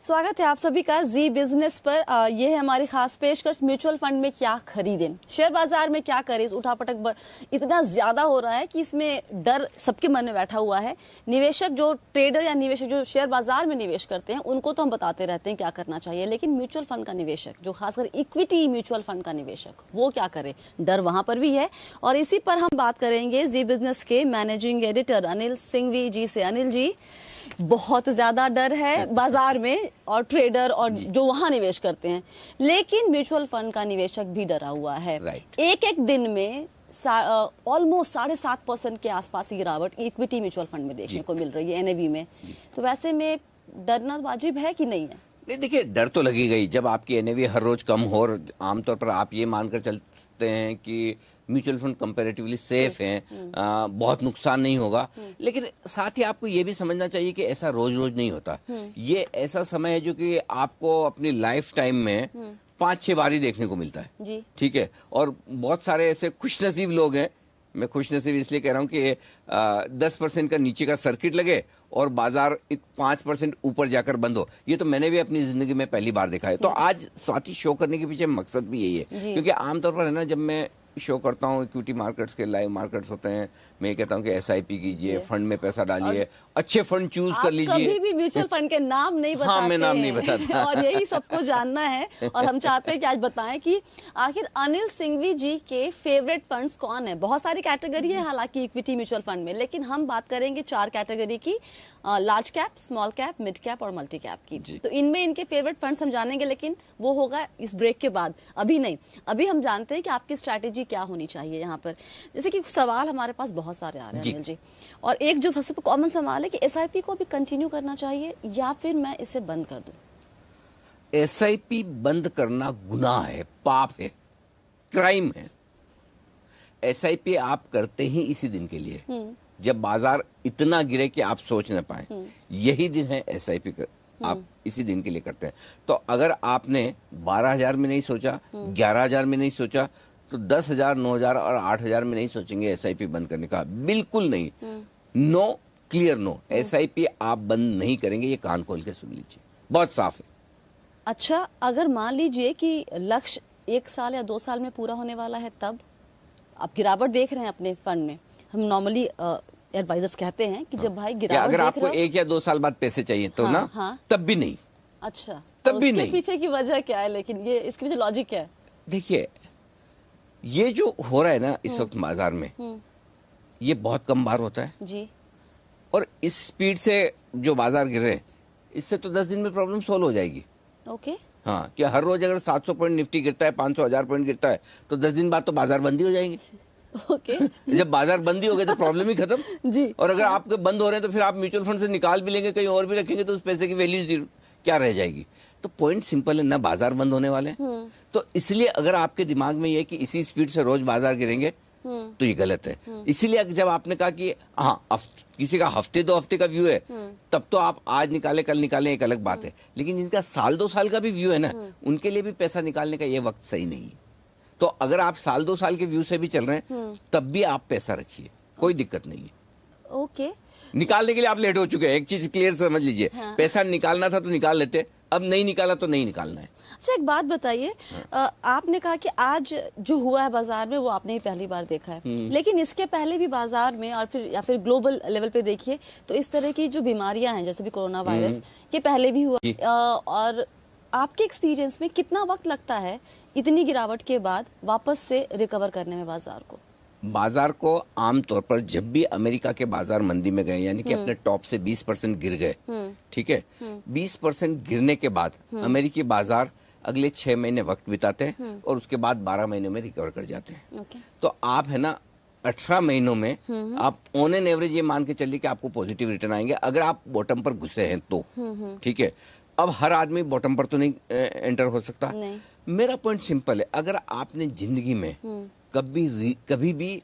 स्वागत है आप सभी का जी बिजनेस पर। ये है हमारी खास पेशकश, म्यूचुअल फंड में क्या खरीदें, शेयर बाजार में क्या करें। इस उठापटक इतना ज्यादा हो रहा है कि इसमें डर सबके मन में बैठा हुआ है। निवेशक जो ट्रेडर या निवेशक जो शेयर बाजार में निवेश करते हैं उनको तो हम बताते रहते हैं क्या करना चाहिए, लेकिन म्यूचुअल फंड का निवेशक जो खासकर इक्विटी म्यूचुअल फंड का निवेशक वो क्या करे, डर वहां पर भी है। और इसी पर हम बात करेंगे जी बिजनेस के मैनेजिंग एडिटर अनिल सिंघवी जी से। अनिल जी, बहुत ज्यादा डर है बाजार में और ट्रेडर और जो वहां निवेश करते हैं, लेकिन म्यूचुअल फंड का निवेशक भी डरा हुआ है। एक एक दिन में ऑलमोस्ट 7.5% के आसपास गिरावट इक्विटी म्यूचुअल फंड में देखने को मिल रही है, एनएवी में। तो वैसे में डरना वाजिब है कि नहीं है? नहीं, देखिए डर तो लगेगा ही जब आपकी एनएवी हर रोज कम हो और आमतौर पर आप ये मानकर चलते हैं कि म्यूचुअल फंड कंपैरेटिवली सेफ हैं, बहुत नुकसान नहीं होगा। लेकिन साथ ही आपको ये भी समझना चाहिए कि ऐसा रोज रोज नहीं होता। ये ऐसा समय है जो कि आपको अपनी लाइफ टाइम में 5-6 बार ही देखने को मिलता है, ठीक है। और बहुत सारे ऐसे खुशनसीब लोग हैं, मैं खुशनसीब इसलिए कह रहा हूँ कि 10% का नीचे का सर्किट लगे और बाजार 5% ऊपर जाकर बंद हो। ये तो मैंने भी अपनी जिंदगी में पहली बार देखा है। तो आज स्वाति शो करने के पीछे मकसद भी यही है, क्योंकि आमतौर पर है ना, जब मैं शो करता हूँ इक्विटी मार्केट्स के लाइव मार्केट्स होते हैं, मैं कहता हूँ कि एसआईपी कीजिए, फंड में पैसा डालिए, अच्छे फंड चूज कर लीजिए। कभी भी म्यूचुअल फंड के नाम नहीं बताते। हाँ, मैं नाम नहीं बताता और यही सबको जानना है और हम चाहते हैं कि आज बताएं कि आखिर अनिल सिंघवी जी के फेवरेट फंड्स कौन है। बहुत सारी कैटेगरी है हालांकि इक्विटी म्यूचुअल फंड में, लेकिन हम बात करेंगे 4 कैटेगरी की, large cap, small cap, mid cap और मल्टी कैप की। तो इनमें इनके फेवरेट फंड्स हम जानेंगे, लेकिन वो होगा इस ब्रेक के बाद, अभी नहीं। अभी हम जानते हैं कि आपकी स्ट्रैटेजी क्या होनी चाहिए यहाँ पर। जैसे कि सवाल हमारे पास बहुत सारे आ रहे हैं अनिल जी, और एक जो सबसे कॉमन सवाल है कि एसआईपी को भी कंटिन्यू करना चाहिए या फिर मैं इसे बंद कर दूं? एसआईपी बंद करना गुनाह है, पाप है, क्राइम है। एसआईपी आप करते ही इसी दिन के लिए जब बाजार इतना गिरे कि आप सोच न पाए, यही दिन है एसआईपी आप इसी दिन के लिए करते हैं। तो अगर आपने 12,000 में नहीं सोचा, 11,000 में नहीं सोचा, तो 10,000, 9,000 और 8,000 में नहीं सोचेंगे एसआईपी बंद करने का। बिल्कुल नहीं। नो, क्लियर नो, एसआईपी आप बंद नहीं करेंगे। ये कान खोल के सुन लीजिए, बहुत साफ है। अच्छा, अगर मान लीजिए कि लक्ष्य 1 साल या 2 साल में पूरा होने वाला है, तब आप गिरावट देख रहे हैं अपने फंड में, हम नॉर्मली एडवाइजर्स कहते हैं कि जब भाई गिरावट अगर आपको 1 या 2 साल बाद पैसे चाहिए तो तब भी नहीं। अच्छा, तब भी नहीं। पीछे की वजह क्या है, लेकिन ये इसके पीछे लॉजिक क्या है? देखिए, ये जो हो रहा है ना इस वक्त बाजार में, ये बहुत कम बार होता है जी। और इस स्पीड से जो बाजार गिर रहे हैं, इससे तो 10 दिन में प्रॉब्लम सोल्व हो जाएगी। ओके। हाँ, कि हर रोज अगर 700 पॉइंट निफ्टी गिरता है, 500, 1000 पॉइंट गिरता है, तो 10 दिन बाद तो बाजार बंदी हो जाएंगे। ओके। जब बाजार बंदी हो गए तो प्रॉब्लम ही खत्म जी। और अगर आपके बंद हो रहे हैं तो फिर आप म्यूचुअल फंड से निकाल भी लेंगे, कहीं और भी रखेंगे, तो उस पैसे की वैल्यू जीरो क्या रह जाएगी। तो पॉइंट सिंपल है ना, बाजार बंद होने वाले हैं। तो इसलिए अगर आपके दिमाग में ये कि इसी स्पीड से रोज बाजार गिरेंगे, तो ये गलत है। इसीलिए जब आपने कहा कि हाँ, किसी का हफ्ते 2 हफ्ते का व्यू है, तब तो आप आज निकाले कल निकालें, एक अलग बात है। लेकिन जिनका साल 2 साल का भी व्यू है ना, उनके लिए भी पैसा निकालने का ये वक्त सही नहीं है। तो अगर आप साल 2 साल के व्यू से भी चल रहे हैं, तब भी आप पैसा रखिए, कोई दिक्कत नहीं है। ओके। निकालने के लिए आप लेट हो चुके हैं, एक चीज क्लियर समझ लीजिए। पैसा निकालना था तो निकाल लेते, अब नहीं निकाला तो नहीं निकालना है। अच्छा, एक बात बताइए, आपने कहा कि आज जो हुआ है बाजार में वो आपने ही पहली बार देखा है, लेकिन इसके पहले भी बाजार में और फिर या फिर ग्लोबल लेवल पे देखिए तो इस तरह की जो बीमारियां हैं, जैसे भी कोरोना वायरस, ये पहले भी हुआ। और आपके एक्सपीरियंस में कितना वक्त लगता है इतनी गिरावट के बाद वापस से रिकवर करने में बाजार को? बाजार को आमतौर पर जब भी अमेरिका के बाजार मंदी में गए, यानी कि अपने टॉप से 20% गिर गए, ठीक है, 20% गिरने के बाद अमेरिकी बाजार अगले 6 महीने वक्त बिताते हैं और उसके बाद 12 महीनों में रिकवर कर जाते हैं। तो आप है ना 18 महीनों में आप ऑन एन एवरेज ये मान के चलिए कि आपको पॉजिटिव रिटर्न आएंगे, अगर आप बॉटम पर घुसे हैं तो, ठीक है। अब हर आदमी बॉटम पर तो नहीं एंटर हो सकता। मेरा पॉइंट सिंपल है, अगर आपने जिंदगी में कभी भी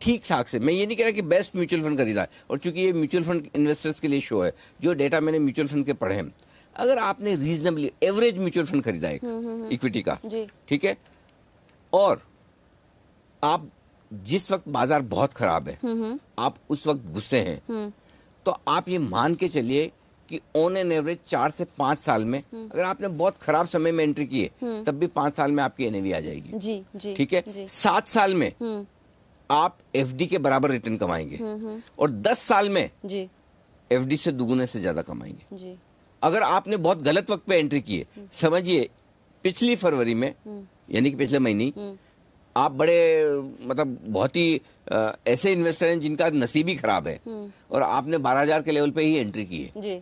ठीक ठाक से, मैं ये नहीं कह रहा कि बेस्ट म्यूचुअल फंड खरीदा है, और चूंकि ये म्यूचुअल फंड इन्वेस्टर्स के लिए शो है, जो डेटा मैंने म्यूचुअल फंड के पढ़े हैं, अगर आपने रीजनेबली एवरेज म्यूचुअल फंड खरीदा है इक्विटी का, ठीक है, और आप जिस वक्त बाजार बहुत खराब है, आप उस वक्त गुस्से हैं, तो आप ये मान के चलिए कि ऑन एन एवरेज 4 से 5 साल में, अगर आपने बहुत खराब समय में एंट्री की है तब भी 5 साल में आपकी एनएवी आ जाएगी। जी जी ठीक है। जी 7 साल में आप एफडी के बराबर रिटर्न कमाएंगे और 10 साल में जी एफडी से दुगुने से ज्यादा कमाएंगे। जी अगर आपने बहुत गलत वक्त पे एंट्री की है, समझिए पिछली फरवरी में यानी कि पिछले महीने आप बड़े मतलब बहुत ही ऐसे इन्वेस्टर हैं जिनका नसीब ही खराब है और आपने 12,000 के लेवल पे ही एंट्री की है, जी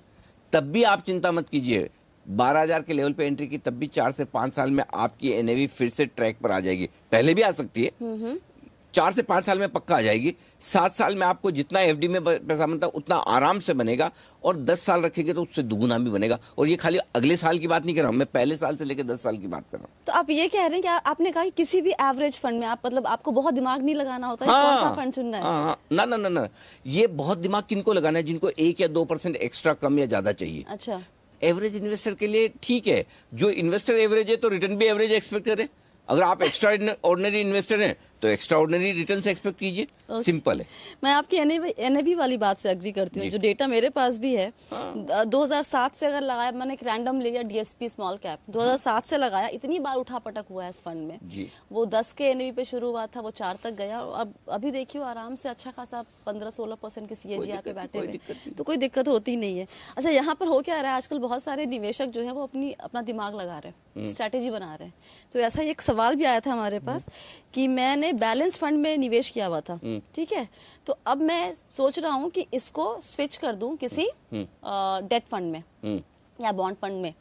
तब भी आप चिंता मत कीजिए। 12,000 के लेवल पे एंट्री की तब भी 4 से 5 साल में आपकी एनएवी फिर से ट्रैक पर आ जाएगी। पहले भी आ सकती है, 4 से 5 साल में पक्का आ जाएगी। 7 साल में आपको जितना एफडी में पैसा बनता है उतना आराम से बनेगा और 10 साल रखेंगे तो उससे दुगुना भी बनेगा। और ये खाली अगले साल की बात नहीं कर रहा हूं, मैं पहले साल से लेकर 10 साल की बात कर रहा हूं। तो आप ये कह रहे हैं कि आपने कहा कि किसी भी एवरेज फंड में आप मतलब आपको बहुत दिमाग नहीं लगाना होता है कौन सा फंड चुनना है। हाँ, ना ना ना ना, ये बहुत दिमाग किनको लगाना है, जिनको 1 या 2% एक्स्ट्रा कम या ज्यादा चाहिए। अच्छा एवरेज इन्वेस्टर के लिए ठीक है, जो इन्वेस्टर एवरेज है तो रिटर्न भी एवरेज एक्सपेक्ट करे। अगर आप एक्स्ट्रा ऑर्डिनरी इन्वेस्टर हैं तो एक्स्ट्रा ऑर्डिनरी रिटर्न से एक्सपेक्ट कीजिए। सिंपल है। मैं आपकी एनएवी वाली बात से एग्री करती हूँ। जो डेटा मेरे पास भी है 2007 से अगर लगाया, मैंने एक रैंडम लिया डीएसपी स्मॉल कैप 2007 से लगाया, इतनी बार उठा पटक हुआ है इस फंड में जी। वो 10 के एनएवी पे शुरू हुआ था, वो 4 तक गया और अब अभी देखिए आराम से अच्छा खासा 15-16% के सीएजीआर पे बैठे हुए, तो कोई दिक्कत होती नहीं है। अच्छा, यहाँ पर हो क्या रहा है आजकल, बहुत सारे निवेशक जो है वो अपना दिमाग लगा रहे हैं, स्ट्रैटेजी बना रहे हैं। तो ऐसा एक सवाल भी आया था हमारे पास कि मैंने बैलेंस फंड में निवेश किया हुआ था, ठीक है, तो अब मैं सोच रहा हूँ कि इसको स्विच कर दूं किसी डेट फंड में या बॉन्ड फंड में,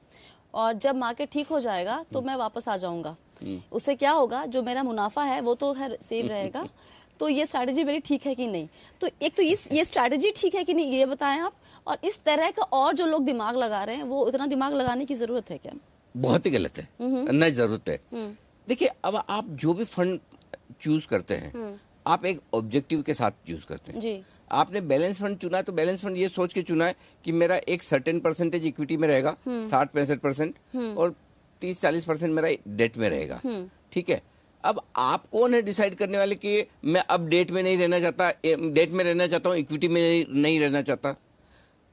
और जब मार्केट ठीक हो जाएगा तो मैं वापस आ जाऊंगा। उससे क्या होगा, जो मेरा मुनाफा है वो तो खैर सेव रहेगा। तो ये स्ट्रैटेजी मेरी ठीक है कि नहीं? तो एक तो ये स्ट्रैटेजी ठीक है कि नहीं ये बताएं आप, और इस तरह का और जो लोग दिमाग लगा रहे हैं वो उतना दिमाग लगाने की जरूरत है क्या? बहुत ही गलत है, न जरूरत है। देखिए, अब आप जो भी फंड चूज करते हैं आप एक ऑब्जेक्टिव के साथ चूज करते हैं जी। आपने बैलेंस फंड चुना तो बैलेंस फंड ये सोच के चुना है कि मेरा एक सर्टेन परसेंटेज इक्विटी में रहेगा, 60-65% और 30-40% मेरा डेट में रहेगा। ठीक है। अब आप कौन है डिसाइड करने वाले कि मैं अब डेट में नहीं रहना चाहता, डेट में रहना चाहता हूँ, इक्विटी में नहीं रहना चाहता?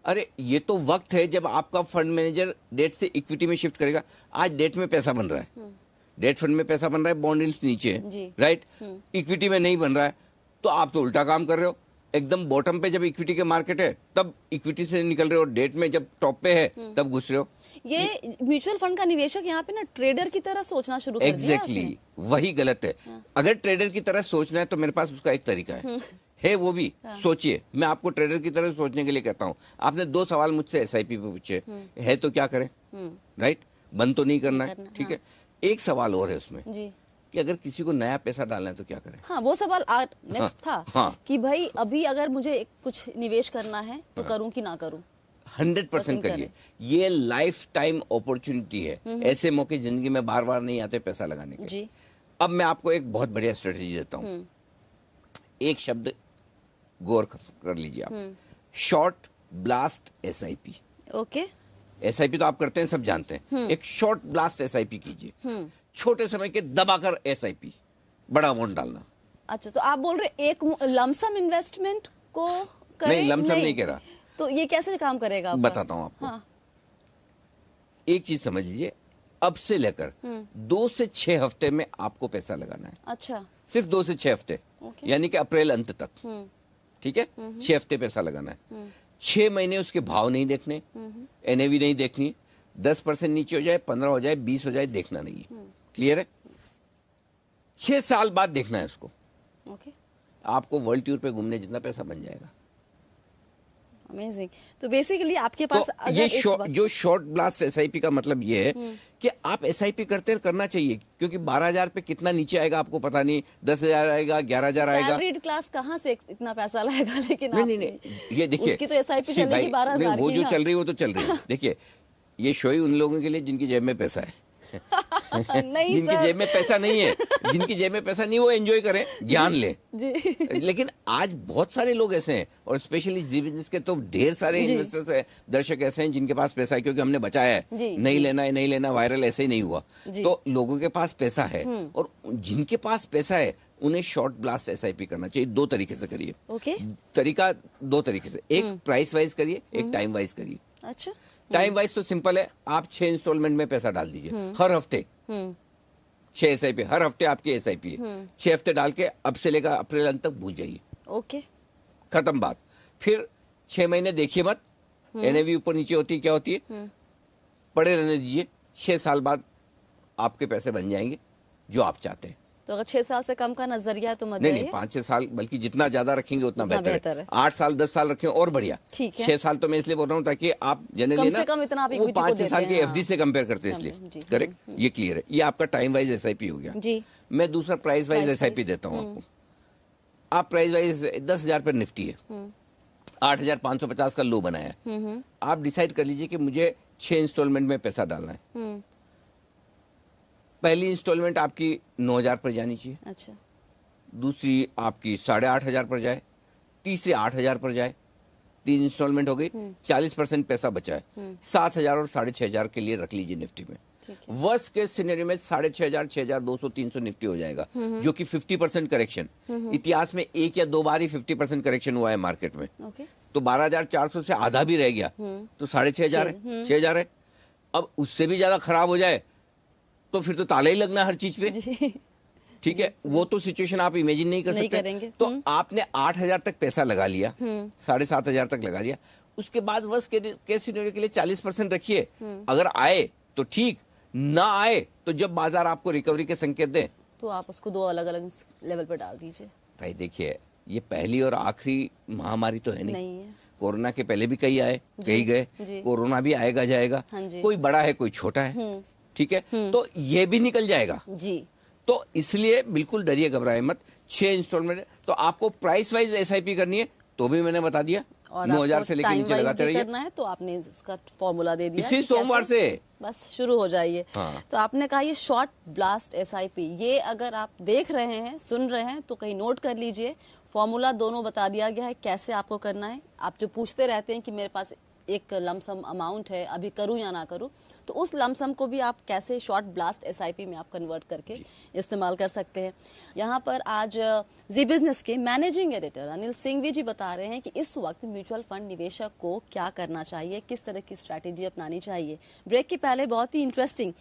अरे ये तो वक्त है जब आपका फंड मैनेजर डेट से इक्विटी में शिफ्ट करेगा। आज डेट में पैसा बन रहा है, डेट फंड में पैसा बन रहा है, बॉन्ड यील्ड्स नीचे है, राइट, इक्विटी में नहीं बन रहा है, तो आप तो उल्टा काम कर रहे हो। एकदम बॉटम पे जब इक्विटी के मार्केट है तब इक्विटी से निकल रहे हो, डेट में जब टॉप पे है तब घुस रहे हो। ये म्यूचुअल फंड का निवेशक यहाँ पे ना ट्रेडर की तरह सोचना शुरू कर दिया। एग्जैक्टली, वही गलत है। अगर ट्रेडर की तरह सोचना है तो मेरे पास उसका एक तरीका है वो भी सोचिए। मैं आपको ट्रेडर की तरह सोचने के लिए कहता हूँ। आपने 2 सवाल मुझसे एसआईपी पे पूछे, है तो क्या करें, राइट, बंद तो नहीं करना है, ठीक है। एक सवाल और है उसमें जी, कि अगर किसी को नया पैसा डालना है तो क्या करें। हाँ, वो सवाल नेक्स्ट था कि भाई अभी अगर मुझे कुछ निवेश करना है तो करूं कि ना करूं। 100% करिए, ये लाइफ टाइम अपॉर्चुनिटी है। ऐसे मौके जिंदगी में बार बार नहीं आते पैसा लगाने के जी। अब मैं आपको एक बहुत बढ़िया स्ट्रेटेजी देता हूँ। एक शब्द गौर कर लीजिए आप, short blast SIP. Okay, SIP तो आप करते हैं, सब जानते हैं। एक शॉर्ट ब्लास्ट एसआईपी कीजिए, छोटे समय के दबाकर एसआईपी, बड़ा अमाउंट डालना। अच्छा, तो आप बोल रहे एक लमसम इन्वेस्टमेंट को करें? नहीं, लमसम नहीं कह रहा। तो ये कैसे काम करेगा? बताता हूं आपको। हाँ। एक चीज समझ लीजिए, अब से लेकर 2 से 6 हफ्ते में आपको पैसा लगाना है। अच्छा, सिर्फ 2 से 6 हफ्ते, यानी कि अप्रैल अंत तक, ठीक है। 6 हफ्ते पैसा लगाना है। 6 महीने उसके भाव नहीं देखने, एनएवी नहीं देखनी। 10% नीचे हो जाए, 15 हो जाए, 20 हो जाए, देखना नहीं है। क्लियर है? 6 साल बाद देखना है उसको। ओके, आपको वर्ल्ड टूर पे घूमने जितना पैसा बन जाएगा। अमेजिंग। तो बेसिकली आपके पास तो ये जो शॉर्ट ब्लास्ट एसआईपी का मतलब ये है कि आप एसआईपी करना चाहिए, क्योंकि 12,000 पे कितना नीचे आएगा आपको पता नहीं। 10,000 आएगा, 11,000 आएगा। सैलरीड क्लास कहाँ से इतना पैसा लाएगा? लेकिन नहीं, ये देखिए, उसकी तो एसआईपी चलेगी 12,000 वो जो चल रही है वो तो चल रही है। देखिए, ये शो ही उन लोगों के लिए जिनकी जेब में पैसा है। नहीं, जिनकी जेब में पैसा नहीं है, जिनकी जेब में पैसा नहीं, वो एंजॉय करें, ज्ञान लें जी। लेकिन आज बहुत सारे लोग ऐसे हैं, और स्पेशली जी बिजनेस के तो ढेर सारे इन्वेस्टर्स है, दर्शक ऐसे हैं जिनके पास पैसा है, क्योंकि हमने बचाया है। नहीं लेना है, नहीं लेना, वायरल ऐसे ही नहीं हुआ। तो लोगों के पास पैसा है, और जिनके पास पैसा है उन्हें शॉर्ट ब्लास्ट एसआईपी करना चाहिए। 2 तरीके से करिए। ओके, तरीका 2 तरीके से, एक प्राइस वाइज करिए, एक टाइम वाइज करिए। अच्छा। टाइम वाइज तो सिंपल है, आप 6 इंस्टॉलमेंट में पैसा डाल दीजिए हर हफ्ते। 6 SIP हर हफ्ते आपकी SIP है, 6 हफ्ते डाल के अब से लेकर अप्रैल अंत तक भूल जाइए, ओके। खत्म बात। फिर 6 महीने देखिए मत, NAV ऊपर नीचे होती है, क्या होती है, पड़े रहने दीजिए। 6 साल बाद आपके पैसे बन जाएंगे जो आप चाहते हैं। तो अगर 6 साल से कम का नजरिया है तो मत नहीं जाइए। 5-6 साल, बल्कि जितना ज्यादा रखेंगे उतना उतना बेहतर बेहतर है। है। 8 साल 10 साल रखें और बढ़िया। ठीक है। 6 साल तो मैं इसलिए बोल रहा हूँ ताकि आप जनरली कम से कम इतना आप वो equity को 5-6 साल देते की हैं, FD से कंपेयर करते हैं, जी। इसलिए करेक्ट, ये क्लियर है। ये आपका टाइम वाइज SIP हो गया। जी। मैं दूसरा price wise Price SIP wise, देता हूँ आपको। आप प्राइस वाइज 10,000 पर निफ्टी है, 8,550 का लो बनाया है। आप डिसाइड कर लीजिए कि मुझे 6 इंस्टॉलमेंट में पैसा डालना है। पहली इंस्टॉलमेंट आपकी 9,000 पर जानी चाहिए, अच्छा। दूसरी आपकी 8,500 पर जाए, तीसरी 8,000 पर जाए। 3 इंस्टॉलमेंट हो गई, 40% पैसा बचा है। 7,000 और 6,500 के लिए रख लीजिए निफ्टी में। ठीक है। वर्स्ट केस सिनेरियो में 6,500, 6,200, 300 निफ्टी हो जाएगा, जो कि 50% करेक्शन। इतिहास में 1 या 2 बार ही 50% करेक्शन हुआ है मार्केट में। ओके। तो 12,400 से आधा भी रह गया तो 6,500 है, 6,000 है। अब उससे भी ज्यादा खराब हो जाए तो फिर तो ताला ही लगना है हर चीज पे। जी। ठीक है, वो तो सिचुएशन आप इमेजिन नहीं कर नहीं सकते। करेंगे। तो आपने 8,000 तक पैसा लगा लिया, 7,500 तक लगा लिया। उसके बाद वर्स्ट केस सिनेरियो के लिए 40% रखिए। अगर आए तो ठीक, ना आए तो जब बाजार आपको रिकवरी के संकेत दे तो आप उसको 2 अलग अलग लेवल पर डाल दीजिए। भाई देखिए, ये पहली और आखिरी महामारी तो है नहीं है। कोरोना के पहले भी कई आए, कई गए, जी। कोरोना भी आएगा जाएगा। हाँ जी। कोई बड़ा है कोई छोटा है, ठीक है, तो ये भी निकल जाएगा। जी। तो इसलिए बिल्कुल डरिए घबराए मत। 6 इंस्टॉलमेंट तो आपको प्राइस वाइज SIP करनी है तो भी मैंने बता दिया, और 9,000 से लेकर टाइम नीचे वाइज लगाते भी रहिए। करना है तो आपने उसका फॉर्मूला दे दिया इसी कि सोमवार कैसे- से बस शुरू हो जाइए। हाँ। तो आपने कहा ये शॉर्ट ब्लास्ट SIP, ये अगर आप देख रहे हैं, सुन रहे हैं तो कहीं नोट कर लीजिए। फॉर्मूला दोनों बता दिया गया है कैसे आपको करना है। आप जो पूछते रहते हैं कि मेरे पास एक लमसम अमाउंट है, अभी करूं या ना करूं, तो उस लमसम को भी आप कैसे शॉर्ट ब्लास्ट SIP में आप कन्वर्ट करके इस्तेमाल कर सकते हैं। यहाँ पर आज जी बिजनेस के मैनेजिंग एडिटर अनिल सिंघवी जी बता रहे हैं कि इस वक्त म्यूचुअल फंड निवेशक को क्या करना चाहिए, किस तरह की स्ट्रैटेजी अपनानी चाहिए। ब्रेक के पहले बहुत ही इंटरेस्टिंग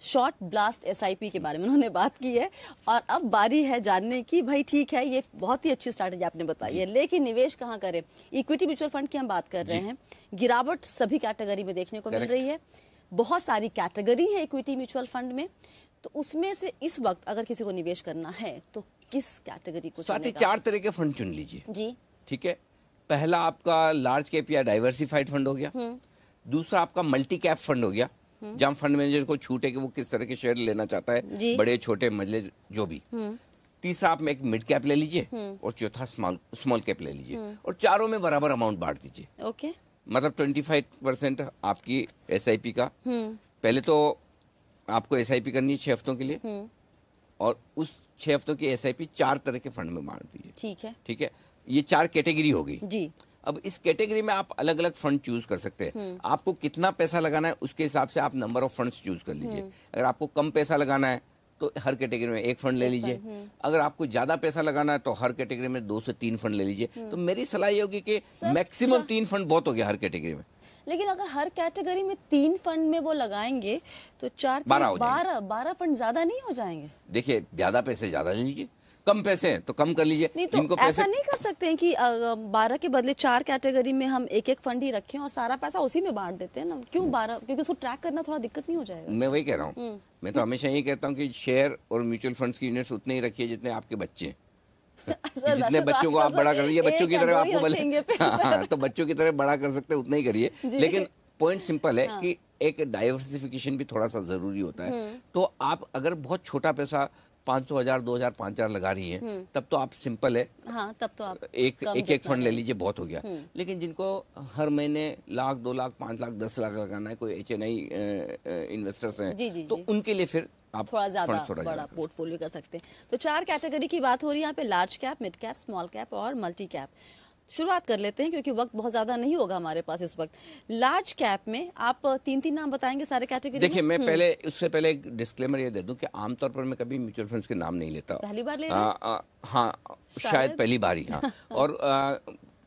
शॉर्ट ब्लास्ट SIP के बारे में उन्होंने बात की है। और अब बारी है जानने की, भाई ठीक है ये बहुत ही अच्छी स्ट्रैटेजी आपने बताई है, लेकिन निवेश कहाँ करें। इक्विटी म्यूचुअल फंड की हम बात कर रहे हैं, गिरावट सभी कैटेगरी में देखने को मिल रही है। बहुत सारी कैटेगरी है इक्विटी म्यूचुअल फंड में, तो उसमें से इस वक्त अगर किसी को निवेश करना है तो किस कैटेगरी को साथ ही चुनेगा? 4 तरह के फंड चुन लीजिए। जी। ठीक है, पहला आपका लार्ज कैप या डाइवर्सिफाइड फंड हो गया। दूसरा आपका मल्टी कैप फंड हो गया, जहां फंड मैनेजर को छूट है कि वो किस तरह के शेयर लेना चाहता जी। है, बड़े छोटे मजले जो भी। तीसरा आप में एक मिड कैप ले लीजिए और चौथा स्मॉल कैप ले लीजिए, और चारों में बराबर अमाउंट बांट दीजिए। ओके। मतलब 25% आपकी SIP का। पहले तो आपको SIP करनी है 6 हफ्तों के लिए, और उस 6 हफ्तों की SIP 4 तरह के फंड में बांट दीजिए। ठीक है। ठीक है, ये 4 कैटेगरी हो गई। जी। अब इस कैटेगरी में आप अलग अलग फंड चूज कर सकते हैं। आपको कितना पैसा लगाना है उसके हिसाब से आप नंबर ऑफ फंड्स चूज कर लीजिए। अगर आपको कम पैसा लगाना है तो हर कैटेगरी में एक फंड ले लीजिए। अगर आपको ज्यादा पैसा लगाना है तो हर कैटेगरी में 2 से 3 फंड ले लीजिए। तो मेरी सलाह ये होगी कि मैक्सिमम 3 फंड बहुत हो गया हर कैटेगरी में। लेकिन अगर हर कैटेगरी में 3 फंड में वो लगाएंगे तो 4 12 हो जाएंगे। 12 फंड ज्यादा नहीं हो जाएंगे? देखिए, ज्यादा पैसे ज्यादा ले लीजिए, कम पैसे हैं तो कम कर लीजिए। नहीं तो ऐसा नहीं कर सकते हैं कि 12 के बदले 4 कैटेगरी में हम एक एक फंड ही रखें और सारा पैसा उसी में बांट देते हैं ना? क्यों 12? क्योंकि उसको ट्रैक करना थोड़ा दिक्कत नहीं हो जाएगा? मैं वही कह रहा हूँ। मैं तो हमेशा यही कहता हूँ कि शेयर और म्यूचुअल फंड्स की यूनिट्स उतने ही रखिए जितने आपके बच्चे हैं। सर, जितने बच्चों को आप बड़ा कर दीजिए, बच्चों की तरह आपको रखेंगे पे, हाँ, तो बच्चों की तरह बड़ा कर सकते हैं उतना ही करिए। लेकिन पॉइंट सिंपल है कि एक डाइवर्सिफिकेशन भी थोड़ा सा जरूरी होता है। तो आप अगर बहुत छोटा पैसा 500,000, 2,000, 5,000 लगा रही हैं, तब तो आप सिंपल है, हाँ, तब तो आप एक फंड ले लीजिए, बहुत हो गया। लेकिन जिनको हर महीने लाख, 2 लाख, 5 लाख, 10 लाख लगाना है, कोई HNI इन्वेस्टर्स हैं, तो उनके लिए फिर आप थोड़ा ज्यादा थोड़ा बड़ा पोर्टफोलियो कर सकते हैं। तो 4 कैटेगरी की बात हो रही है यहाँ पे, large cap, mid cap, small cap और मल्टी कैप। शुरुआत कर लेते हैं क्योंकि वक्त बहुत ज्यादा नहीं होगा हमारे पास इस वक्त। लार्ज कैप में आप 3-3 नाम बताएंगे सारे कैटेगरी? देखिए, मैं पहले उससे पहले एक डिस्क्लेमर ये दे दूं कि आमतौर पर मैं कभी म्यूचुअल फंड्स के नाम नहीं लेता। पहली बार ले रहे हैं? हाँ, शायद पहली बार ही। हाँ। और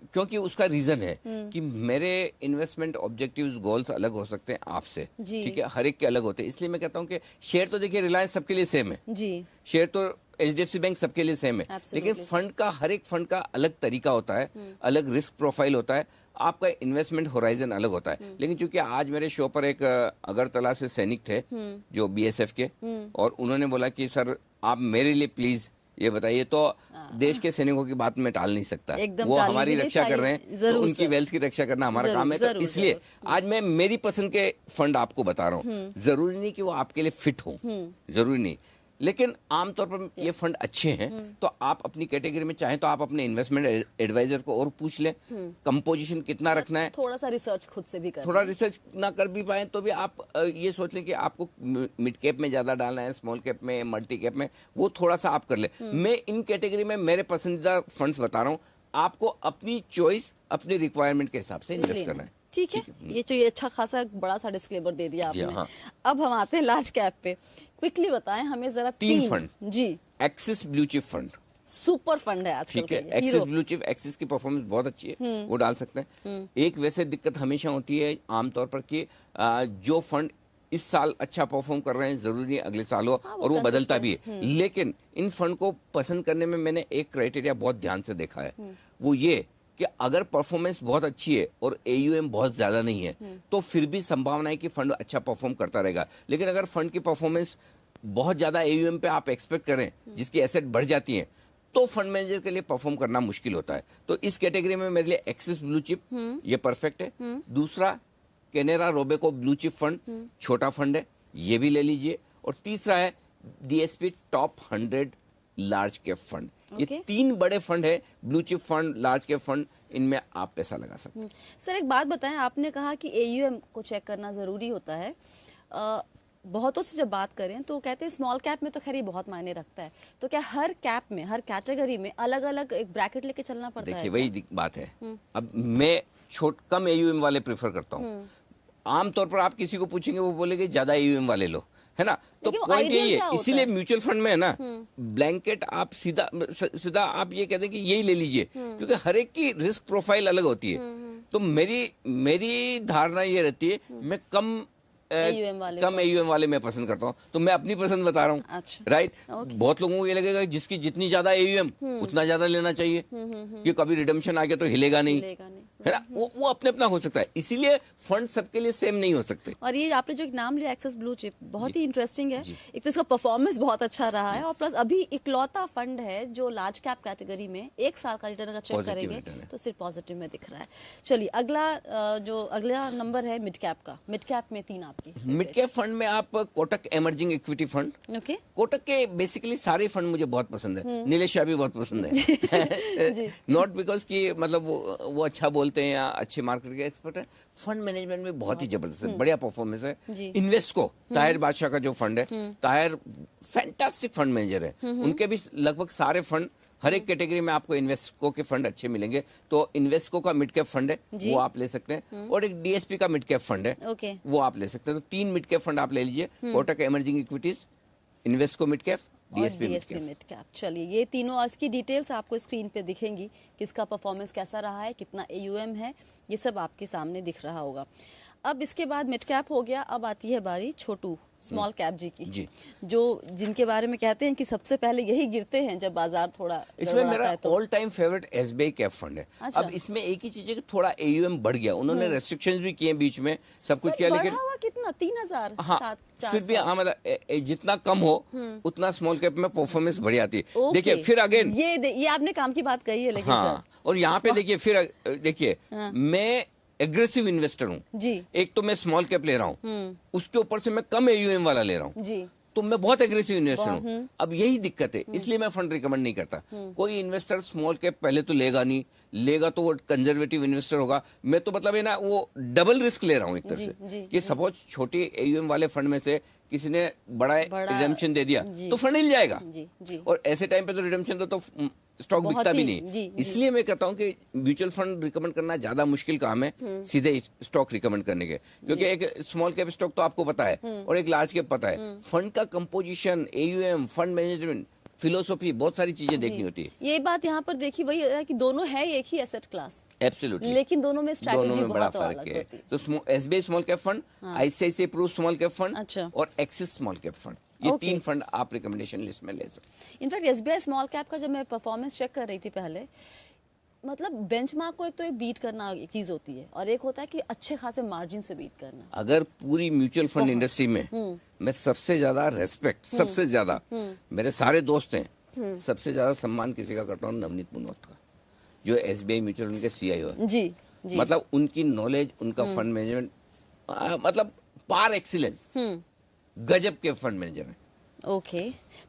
क्योंकि उसका रीजन है कि मेरे इन्वेस्टमेंट ऑब्जेक्टिव्स गोल्स अलग हो सकते हैं आपसे, जी। ठीक है, हर एक के अलग होते हैं। इसलिए मैं कहता हूँ कि शेयर तो देखिए रिलायंस सबके लिए सेम है, जी, शेयर तो HDFC बैंक सबके लिए सेम है, Absolutely. लेकिन फंड का हर एक फंड का अलग तरीका होता है, अलग रिस्क प्रोफाइल होता है, आपका इन्वेस्टमेंट होराइजन अलग होता है। लेकिन चूंकि आज मेरे शो पर एक अगरतला से सैनिक थे जो BSF के, और उन्होंने बोला कि सर आप मेरे लिए प्लीज ये बताइए, तो देश के सैनिकों की बात में टाल नहीं सकता, एकदम वो टालनी हमारी भी नहीं रक्षा कर रहे हैं, चाहिए। तो जरूर उनकी सर। वेल्थ की रक्षा करना हमारा जरूर, काम है। तो जरूर, इसलिए जरूर। आज मैं मेरी पसंद के फंड आपको बता रहा हूँ, जरूरी नहीं कि वो आपके लिए फिट हो, जरूरी नहीं, लेकिन आमतौर पर ये फंड अच्छे हैं। तो आप अपनी कैटेगरी में चाहें तो आप अपने इन्वेस्टमेंट एडवाइजर को और पूछ लें कंपोजिशन कितना रखना है। थोड़ा सा रिसर्च खुद से भी कर थोड़ा रिसर्च ना कर भी पाए तो भी आप ये सोच लें कि आपको मिड कैप में ज्यादा डालना है, स्मॉल कैप में, मल्टी कैप में, वो थोड़ा सा आप कर ले। मैं इन कैटेगरी में मेरे पसंदीदा फंड्स बता रहा हूँ, आपको अपनी चॉइस अपनी रिक्वायरमेंट के हिसाब से इन्वेस्ट करना है। ठीक है, ये तो ये अच्छा खासा बड़ा सा डिस्क्लेमर दे दिया जी आपने। हाँ। अब हम आते हैं लार्ज कैप पे। क्विकली बताएं हमें जरा तीन फंड। जी, Axis blue chip fund, super fund है आजकल ठीक है, के लिए, Axis hero. Blue chip, Axis की परफॉर्मेंस बहुत अच्छी है, वो डाल सकते हैं। एक वैसे दिक्कत हमेशा होती है आमतौर पर कि जो फंड इस साल अच्छा परफॉर्म कर रहे हैं जरूरी नहीं अगले साल हो, हाँ, और वो बदलता भी है। consistent, लेकिन इन फंड को पसंद करने में मैंने एक क्राइटेरिया बहुत ध्यान से देखा है, वो ये कि अगर परफॉर्मेंस बहुत अच्छी है और AUM बहुत ज्यादा नहीं है तो फिर भी संभावना है कि फंड अच्छा परफॉर्म करता रहेगा। लेकिन अगर फंड की परफॉर्मेंस बहुत ज्यादा AUM पे आप एक्सपेक्ट करें, जिसकी एसेट बढ़ जाती है, तो फंड मैनेजर के लिए परफॉर्म करना मुश्किल होता है। तो इस कैटेगरी में मेरे लिए एक्सिस ब्लू चिप ये परफेक्ट है। दूसरा Canara Robeco blue chip fund, छोटा फंड है, ये भी ले लीजिए। और तीसरा है DSP top 100 large cap fund. ये Okay. 3 बड़े फंड है, blue chip fund, large cap fund, इनमें आप पैसा लगा सकते हैं। सर एक बात बताएं, आपने कहा कि AUM को चेक करना जरूरी होता है। बहुतों से जब बात करें तो कहते हैं स्मॉल कैप में तो खैर ये बहुत मायने रखता है, तो क्या हर कैप में, हर कैटेगरी में अलग अलग एक ब्रैकेट लेके चलना पड़ता है? देखिए वही बात है, अब मैं कम AUM वाले प्रेफर करता हूँ। आमतौर पर आप किसी को पूछेंगे वो बोलेंगे ज्यादा AUM वाले लो, है ना। तो लेकिन वो पॉइंट ideal यही क्या है, होता इसीलिए है? म्यूचुअल फंड में है ना, ब्लैंकेट आप सीधा आप ये कहते हैं कि यही ले लीजिए, क्योंकि हर एक की रिस्क प्रोफाइल अलग होती है। तो मेरी धारणा ये रहती है, मैं कम AUM वाले कम AUM वाले मैं पसंद करता हूँ, तो मैं अपनी पसंद बता रहा हूँ, अच्छा। राइट। Okay. बहुत लोगों को ये लगेगा कि जिसकी जितनी ज्यादा AUM उतना ज्यादा लेना चाहिए, कि कभी रिडम्पशन आ गया तो हिलेगा नहीं, लेगा नहीं। है ना। वो अपने अपना हो सकता है, इसीलिए फंड सबके लिए सेम नहीं हो सकते। और ये आपने जो एक नाम लिया एक्सेस ब्लू चिप, बहुत जी। ही इंटरेस्टिंग है। जी। एक तो इसका परफॉर्मेंस बहुत अच्छा रहा है, और प्लस अभी इकलौता फंड है जो लार्ज कैप कैटेगरी में 1 साल का रिटर्न अगर चेक Positive करेंगे return है। तो सिर्फ पॉजिटिव में दिख रहा है। चलिए अगला नंबर है मिड कैप का। मिड कैप में 3 आपकी मिड कैप फंड में आप Kotak emerging equity fund, okay. Kotak के बेसिकली सारे फंड मुझे बहुत पसंद है, नीलेश शाह भी बहुत पसंद है, नॉट बिकॉज कि मतलब वो अच्छा बोलते हैं या अच्छे मार्केट के एक्सपर्ट है, फंड मैनेजमेंट में बहुत ही जबरदस्त है, बढ़िया परफॉर्मेंस है। जी। इन्वेस्को, ताहिर बादशाह का जो फंड है, ताहिर फैंटास्टिक फंड मैनेजर है, उनके भी लगभग सारे फंड, हर एक कैटेगरी में आपको इन्वेस्को के फंड अच्छे मिलेंगे। तो इन्वेस्को का मिड कैप फंड है, जी। वो आप ले सकते हैं, और एक DSP का मिड कैप फंड है, ओके। वो आप ले सकते हैं। तो 3 मिड कैप फंड आप ले लीजिए, Kotak emerging equities, Invesco mid cap, DSP mid cap. Mid cap. चलिए ये तीनों आज की डिटेल्स आपको स्क्रीन पे दिखेंगी, किसका परफॉर्मेंस कैसा रहा है, कितना AUM है, ये सब आपके सामने दिख रहा होगा। अब इसके बाद मिड कैप हो गया, अब आती है बारी छोटू स्मॉल कैप जी की, जी। जो जिनके बारे में कहते हैं कि सबसे पहले यही गिरते हैं जब बाजार थोड़ा इसमें गड़बड़ाता मेरा है तो। All time favourite SBI cap fund है। अच्छा। अब इसमें एक ही चीज है कि थोड़ा AUM बढ़ गया, उन्होंने रेस्ट्रिक्शंस भी किए बीच में, सब कुछ सर, किया, बढ़ा लेकिन हुआ कितना 3000 हाँ फिर भी हाँ मतलब जितना कम हो उतना स्मॉल कैप में परफॉर्मेंस बढ़िया आती है। देखिए फिर अगेन ये आपने काम की बात कही है, लेकिन हाँ, और यहाँ पे देखिए फिर देखिए हाँ। मैं एग्रेसिव इन्वेस्टर हूँ जी। एक तो मैं स्मॉल कैप ले रहा हूँ, उसके ऊपर से मैं कम AUM वाला ले रहा हूँ, जी। तो मैं बहुत एग्रेसिव इन्वेस्टर हूँ। अब यही दिक्कत है, इसलिए मैं फंड रिकमेंड नहीं करता। कोई इन्वेस्टर स्मॉल कैप पहले तो लेगा नहीं, लेगा तो वो कंजर्वेटिव इन्वेस्टर होगा। मैं तो मतलब है ना वो डबल रिस्क ले रहा हूँ एक तरह जी, से, जी, कि सपोज छोटी AUM वाले फंड में से किसी ने बड़ा रिडेम्पशन दे दिया जी। तो फंड हिल जाएगा, जी, जी। और ऐसे टाइम पे तो रिडेम्पशन तो स्टॉक बहुत बिकता भी ही, नहीं। जी, जी। इसलिए मैं कहता हूं कि म्यूचुअल फंड रिकमेंड करना ज्यादा मुश्किल काम है सीधे स्टॉक रिकमेंड करने के, क्योंकि एक स्मॉल कैप स्टॉक तो आपको पता है और एक लार्ज कैप पता है, फंड का composition, AUM, fund management philosophy, बहुत सारी चीजें देखनी होती है। ये बात यहाँ पर देखी वही है कि दोनों है एक ही एसेट क्लास, एब्सोल्युटली, लेकिन दोनों में स्ट्रैटेजी दोनों में बड़ा बहुत फर्क अलग है। होती है। तो SBI small cap fund, ICICI Pru small cap fund, अच्छा। और एक्सिस स्मॉल कैप फंड, ये Okay. 3 फंड आप रिकमेंडेशन लिस्ट में ले सकते। इनफैक्ट एसबीआई स्मॉल कैप का जब मैं परफॉर्मेंस चेक कर रही थी पहले, मतलब बेंचमार्क को एक तो एक बीट करना एक चीज होती है और एक होता है कि अच्छे खासे मार्जिन से बीट करना। अगर पूरी म्यूचुअल फंड इंडस्ट्री में मैं सबसे ज्यादा रेस्पेक्ट, सबसे ज्यादा, मेरे सारे दोस्त हैं, सबसे ज्यादा सम्मान किसी का करता हूँ, नवनीत मुनोत का, जो एसबीआई म्यूचुअल फंड के सीईओ है। जी जी। मतलब उनकी नॉलेज, उनका फंड मैनेजमेंट, मतलब पार एक्सीलेंस, गजब के फंड मैनेजर हैं। ओके,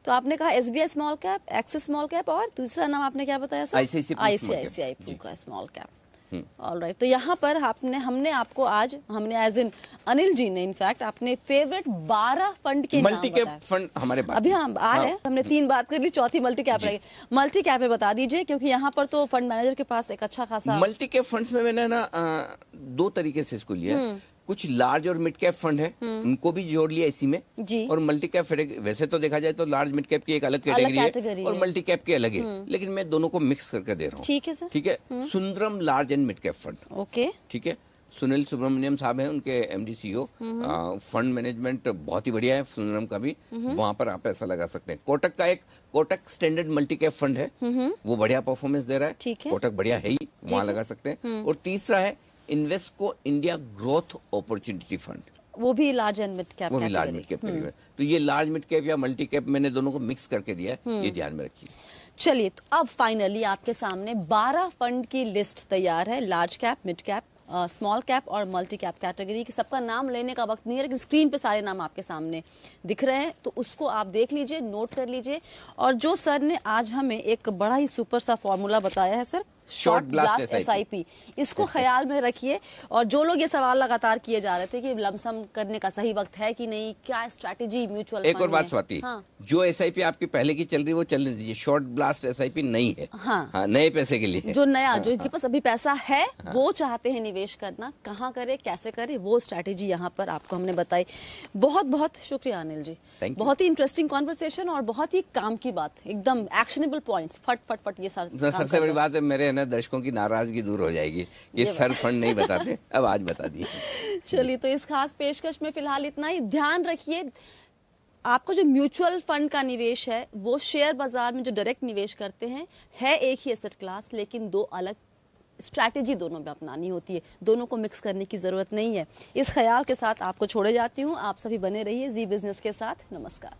तो आपने कहा SBI small cap, axis small cap, और दूसरा नाम आपने क्या बताया सर? आईसीआईसीआई प्रू का स्मॉल कैप। ऑलराइट, तो यहाँ पर हमने आपको आज, हमने एज इन अनिल जी ने इनफैक्ट अपने फेवरेट 12 फंड के नाम मल्टी कैप बताए। फंड हमारे पास अभी हम आ रहे हैं, हमने 3 बात कर ली, चौथी मल्टी कैप रहेगी। मल्टी कैप में बता दीजिए, क्योंकि यहाँ पर तो फंड मैनेजर के पास एक अच्छा खासा। मल्टी कैप फंड्स में मैंने ना 2 तरीके से इसको लिया। कुछ लार्ज और मिड कैप फंड है, उनको भी जोड़ लिया इसी में जी। और मल्टी कैप, वैसे तो देखा जाए तो लार्ज मिड कैप की एक अलग कैटेगरी है और मल्टी कैप की अलग है, लेकिन मैं दोनों को मिक्स करके दे रहा हूँ। ठीक है सर। ठीक है। Sundaram large and mid cap fund. Okay, ठीक है। सुनील सुब्रमण्यम साहब हैं, उनके एमडी सीईओ। फंड मैनेजमेंट बहुत ही बढ़िया है सुंदरम का भी, वहां पर आप पैसा लगा सकते हैं। कोटक का एक Kotak standard multi cap fund है, वो बढ़िया परफॉर्मेंस दे रहा है। ठीक है। कोटक बढ़िया है ही, वहां लगा सकते हैं। और तीसरा है Invesco India growth opportunity fund, वो भी लार्ज एंड मिड कैप, वो भी लार्ज मिड कैप है। तो ये लार्ज मिड कैप या मल्टी कैप मैंने दोनों को मिक्स करके दिया है, ये ध्यान में रखिए। चलिए, तो अब फाइनली आपके सामने 12 फंड की लिस्ट तैयार है, large cap, mid cap, small cap और मल्टी कैप कैटेगरी की। सबका नाम लेने का वक्त नहीं है, लेकिन स्क्रीन पे सारे नाम आपके सामने दिख रहे हैं, तो उसको आप देख लीजिए, नोट कर लीजिए। और जो सर ने आज हमें एक बड़ा ही सुपर सा फॉर्मूला बताया है सर, शॉर्ट ब्लास्ट एसआईपी, इसको ख्याल में रखिए। और जो लोग ये सवाल लगातार किए जा रहे थे कि लमसम करने का सही वक्त है कि नहीं, क्या स्ट्रैटेजी म्यूचुअल एक और बात स्वाति, जो एसआईपी आपकी पहले की चल रही है वो चलने दीजिए, शॉर्ट ब्लास्ट एसआईपी नहीं है। हाँ, नए पैसे के लिए। जो नया, जो इनके पास अभी पैसा है, वो चाहते हैं निवेश करना, कहाँ करे, कैसे करे, वो स्ट्रैटेजी यहाँ पर आपको हमने बताई। बहुत बहुत शुक्रिया अनिल जी, बहुत ही इंटरेस्टिंग कॉन्वर्सेशन और बहुत ही काम की बात, एकदम एक्शनेबल पॉइंट्स, फट फट फट ये सारे। सबसे बड़ी बात है, मेरे दर्शकों की नाराजगी दूर हो जाएगी, ये सर फंड नहीं बताते, अब आज बता दिए। चलिए, तो इस खास पेशकश में फिलहाल इतना ही। ध्यान रखिए, आपको जो म्यूचुअल फंड का निवेश है वो शेयर बाजार में जो डायरेक्ट निवेश करते हैं है एक ही एसेट क्लास, लेकिन 2 अलग स्ट्रैटेजी दोनों में अपनानी होती है, दोनों को मिक्स करने की जरूरत नहीं है। इस ख्याल के साथ आपको छोड़े जाती हूँ, आप सभी बने रहिए जी बिजनेस के साथ। नमस्कार।